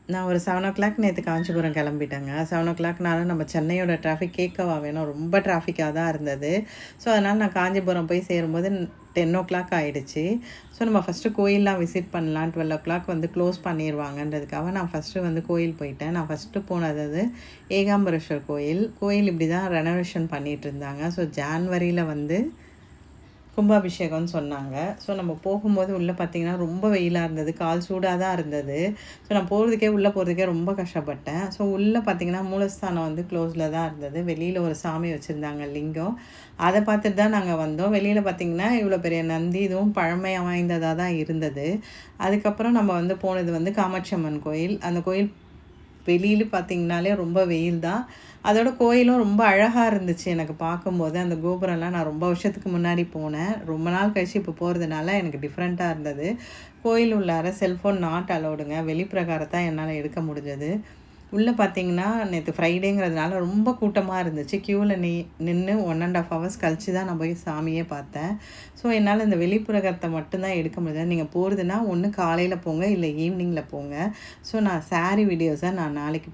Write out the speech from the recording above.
நான் ஒரு 7:00 நேத்து காஞ்சிபுரம் கிளம்பிட்டேங்க. 7:00னால நம்ம சென்னையோட டிராஃபிக் கேட்கவா வேணும். ரொம்ப டிராஃபிக்கா தான் இருந்தது. ஸோ, அதனால நான் காஞ்சிபுரம் போய் சேரும்போது 10:00 ஆயிடுச்சு. ஸோ, நம்ம ஃபஸ்ட்டு கோயில்லாம் விசிட் பண்ணலாம். 12:00 வந்து க்ளோஸ் பண்ணிருவாங்கன்றதுக்காக நான் ஃபஸ்ட்டு வந்து கோயில் போயிட்டேன். நான் ஃபஸ்ட்டு போனது ஏகாம்பரேஸ்வர் கோயில். கோயில் இப்படி தான் ரெனோவேஷன் பண்ணிகிட்ருந்தாங்க. ஸோ, ஜான்வரியில வந்து கும்பாபிஷேகம்னு சொன்னாங்க. ஸோ, நம்ம போகும்போது உள்ளே பார்த்தீங்கன்னா, ரொம்ப வெயிலாக இருந்தது. கால் சூடாக தான் இருந்தது. ஸோ, நான் உள்ளே போகிறதுக்கே ரொம்ப கஷ்டப்பட்டேன். ஸோ, உள்ளே பார்த்தீங்கன்னா, மூலஸ்தானம் வந்து க்ளோஸில் தான் இருந்தது. வெளியில் ஒரு சாமி வச்சுருந்தாங்க லிங்கம். அதை பார்த்துட்டு தான் நாங்கள் வந்தோம். வெளியில் பார்த்தீங்கன்னா, இவ்வளோ பெரிய நந்தி இதுவும் பழமை வாய்ந்ததாக தான் இருந்தது. அதுக்கப்புறம் நம்ம வந்து போனது வந்து காமாட்சி அம்மன் கோயில். அந்த கோயில் வெளியில் பார்த்தீங்கனாலே ரொம்ப வெயில் தான். அதோட கோயிலும் ரொம்ப அழகாக இருந்துச்சு எனக்கு பார்க்கும்போது. அந்த கோபுரம்லாம் நான் ரொம்ப வருஷத்துக்கு முன்னாடி போனேன். ரொம்ப நாள் கழிச்சு இப்போ போகிறதுனால எனக்கு டிஃப்ரெண்ட்டாக இருந்தது. கோயில் உள்ளார செல்ஃபோன் நாட் அலோடுங்க. வெளிப்பிரகாரத்தான் என்னால் எடுக்க முடிஞ்சது. உள்ளே பார்த்தீங்கன்னா, நேற்று ஃப்ரைடேங்கிறதுனால ரொம்ப கூட்டமாக இருந்துச்சு. க்யூவில் நின்று 1½ ஹவர்ஸ் கழிச்சு தான் நான் போய் சாமியே பார்த்தேன். ஸோ, என்னால் இந்த வெளிப்புறகத்தை மட்டும்தான் எடுக்க முடியாது. நீங்கள் போகிறதுனா ஒன்று காலையில் போங்க, இல்லை ஈவினிங்கில் போங்க. ஸோ, நான் சாரீ வீடியோஸை நான் நாளைக்கு